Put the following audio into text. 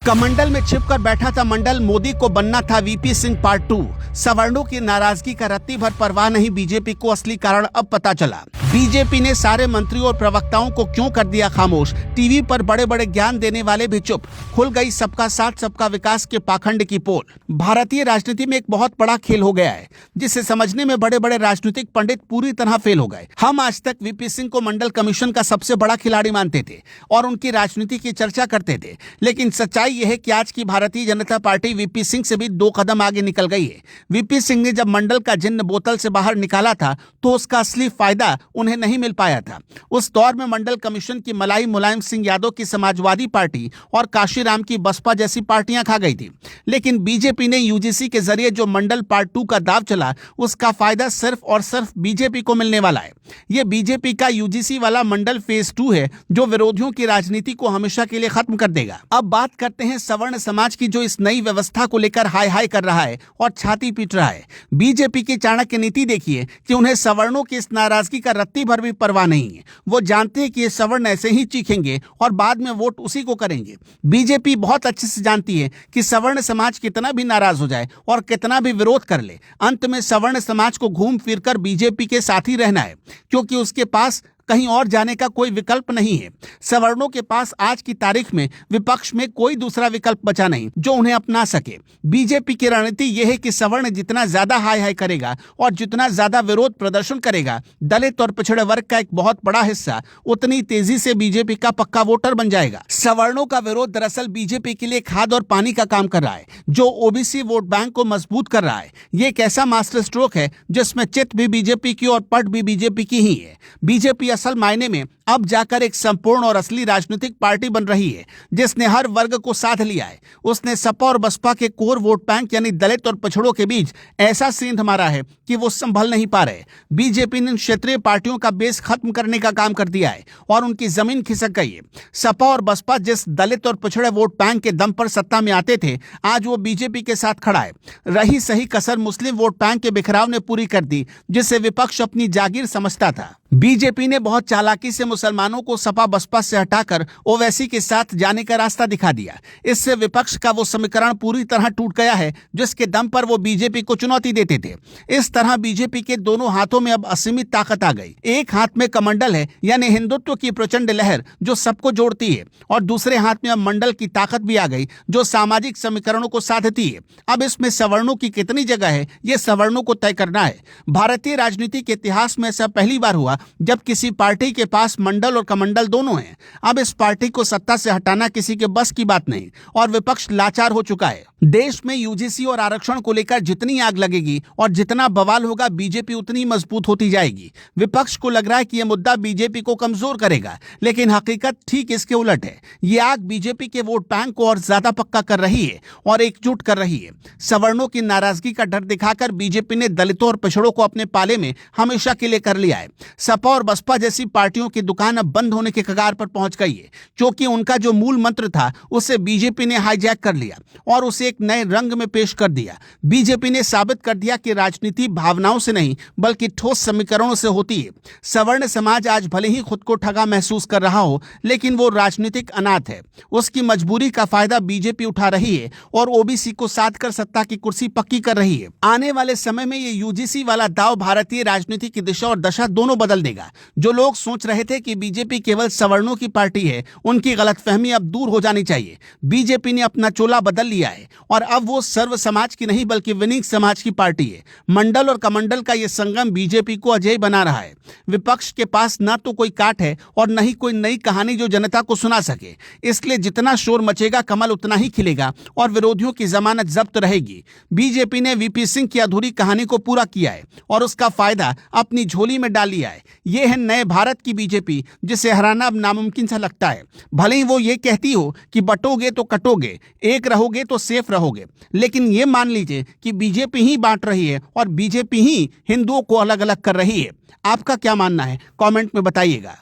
कमंडल में छिपकर बैठा था मंडल, मोदी को बनना था वीपी सिंह पार्ट 2। सवर्णों की नाराजगी का रत्ती भर परवाह नहीं, बीजेपी को असली कारण अब पता चला। बीजेपी ने सारे मंत्रियों और प्रवक्ताओं को क्यों कर दिया खामोश। टीवी पर बड़े बड़े ज्ञान देने वाले भी चुप। खुल गई सबका साथ सबका विकास के पाखंड की पोल। भारतीय राजनीति में एक बहुत बड़ा खेल हो गया है, जिसे समझने में बड़े बड़े राजनीतिक पंडित पूरी तरह फेल हो गए। हम आज तक वीपी सिंह को मंडल कमीशन का सबसे बड़ा खिलाड़ी मानते थे और उनकी राजनीति की चर्चा करते थे, लेकिन सच्चाई यह है कि आज की भारतीय जनता पार्टी वीपी सिंह से भी 2 कदम आगे निकल गई है। वीपी सिंह ने जब मंडल का जिन्न बोतल से बाहर निकाला था तो उसका असली फायदा उन्हें नहीं मिल पाया था। उस दौर में मंडल कमीशन की मलाई मुलायम सिंह यादव की समाजवादी पार्टी और काशीराम की बसपा जैसी पार्टियां खा गई थी, लेकिन बीजेपी ने यूजीसी के जरिए जो मंडल पार्ट 2 का दाव चला, उसका फायदा सिर्फ और सिर्फ बीजेपी को मिलने वाला है। यह बीजेपी का यूजीसी वाला मंडल फेज 2 है, जो विरोधियों की राजनीति को हमेशा के लिए खत्म कर देगा। अब बात करते हैं सवर्ण समाज की, जो इस नई व्यवस्था को लेकर हाय हाय कर रहा है और छाती पीट रहा है। बीजेपी की चाणक्य नीति देखिए कि उन्हें सवर्णों की इस नाराजगी का रत्ती भर भी परवाह नहीं है। वो जानते हैं कि ये सवर्ण ऐसे ही चीखेंगे और बाद में वोट उसी को करेंगे। बीजेपी बहुत अच्छे से जानती है कि सवर्ण समाज कितना भी नाराज हो जाए और कितना भी विरोध कर ले, अंत में सवर्ण समाज को घूम फिरकर बीजेपी के साथ ही रहना है, क्योंकि उसके पास कहीं और जाने का कोई विकल्प नहीं है। सवर्णों के पास आज की तारीख में विपक्ष में कोई दूसरा विकल्प बचा नहीं जो उन्हें अपना सके। बीजेपी की रणनीति यह है कि सवर्ण जितना ज्यादा हाय हाय करेगा और जितना ज्यादा विरोध प्रदर्शन करेगा, दलित और पिछड़े वर्ग का एक बहुत बड़ा हिस्सा उतनी तेजी से बीजेपी का पक्का वोटर बन जाएगा। सवर्णों का विरोध दरअसल बीजेपी के लिए खाद और पानी का काम कर रहा है, जो ओबीसी वोट बैंक को मजबूत कर रहा है। ये एक ऐसा मास्टर स्ट्रोक है जिसमें चित भी बीजेपी की और पट भी बीजेपी की ही है। बीजेपी असल मायने में अब जाकर एक संपूर्ण और असली राजनीतिक पार्टी बन रही है, जिसने हर वर्ग को साथ लिया है। उसने सपा और बसपा के कोर वोट बैंक यानी दलित और पिछड़ों के बीच ऐसा सेंध मारा है कि वो संभल नहीं पा रहे। बीजेपी ने क्षेत्रीय पार्टियों का बेस खत्म करने का काम कर दिया है और उनकी जमीन खिसक गई है। सपा और बसपा जिस दलित और पिछड़े वोट बैंक के दम पर सत्ता में आते थे, आज वो बीजेपी के साथ खड़ा है। रही सही कसर मुस्लिम वोट बैंक के बिखराव ने पूरी कर दी, जिसे विपक्ष अपनी जागीर समझता था। बीजेपी ने बहुत चालाकी से मुसलमानों को सपा बसपा से हटाकर ओवैसी के साथ जाने का रास्ता दिखा दिया। इससे विपक्ष का वो समीकरण पूरी तरह टूट गया है जिसके दम पर वो बीजेपी को चुनौती देते थे। इस तरह बीजेपी के दोनों हाथों में अब असीमित ताकत आ गई। एक हाथ में कमंडल है यानी हिंदुत्व की प्रचंड लहर जो सबको जोड़ती है, और दूसरे हाथ में अब मंडल की ताकत भी आ गई जो सामाजिक समीकरणों को साधती है। अब इसमें सवर्णों की कितनी जगह है, ये सवर्णों को तय करना है। भारतीय राजनीति के इतिहास में ऐसा पहली बार हुआ जब किसी पार्टी के पास मंडल और कमंडल दोनों हैं। अब इस पार्टी को सत्ता से हटाना किसी के बस की बात नहीं और विपक्ष लाचार हो चुका है। देश में यूजीसी और आरक्षण को लेकर जितनी आग लगेगी और जितना बवाल होगा, बीजेपी उतनी मजबूत होती जाएगी। विपक्ष को लग रहा है कि यह मुद्दा बीजेपी को कमजोर करेगा, लेकिन हकीकत ठीक इसके उलट है। ये आग बीजेपी के वोट बैंक को और ज्यादा पक्का कर रही है और एकजुट कर रही है। सवर्णों की नाराजगी का डर दिखाकर बीजेपी ने दलितों और पिछड़ों को अपने पाले में हमेशा के लिए कर लिया है। सपा और बसपा जैसी पार्टियों की दुकान अब बंद होने के कगार पर पहुंच गई है, क्योंकि उनका जो मूल मंत्र था उसे बीजेपी ने हाईजैक कर लिया और उसे एक नए रंग में पेश कर दिया। बीजेपी ने साबित कर दिया कि राजनीति भावनाओं से नहीं बल्कि ठोस समीकरणों से होती है। सवर्ण समाज आज भले ही खुद को ठगा महसूस कर रहा हो, लेकिन वो राजनीतिक अनाथ है। उसकी मजबूरी का फायदा बीजेपी उठा रही है और ओबीसी को साध कर सत्ता की कुर्सी पक्की कर रही है। आने वाले समय में ये यूजीसी वाला दाव भारतीय राजनीति की दिशा और दशा दोनों बदल देगा। जो लोग सोच रहे थे कि बीजेपी केवल सवर्णों की पार्टी है, उनकी गलतफहमी अब दूर हो जानी चाहिए। बीजेपी ने अपना चोला बदल लिया है और अब वो सर्व समाज की नहीं बल्कि विनीत समाज की पार्टी है। मंडल और कमंडल का ये संगम बीजेपी को अजेय बना रहा है। विपक्ष के पास न तो कोई काट है और न ही कोई नई कहानी जो जनता को सुना सके। इसलिए जितना शोर मचेगा, कमल उतना ही खिलेगा और विरोधियों की जमानत जब्त रहेगी। बीजेपी ने वीपी सिंह की अधूरी कहानी को पूरा किया है और उसका फायदा अपनी झोली में डाल लिया है। ये है नए भारत की बीजेपी, जिसे हराना अब नामुमकिन सा लगता है। भले ही वो ये कहती हो कि बटोगे तो कटोगे, एक रहोगे तो सेफ रहोगे, लेकिन ये मान लीजिए कि बीजेपी ही बांट रही है और बीजेपी ही हिंदुओं को अलग अलग कर रही है। आपका क्या मानना है, कमेंट में बताइएगा।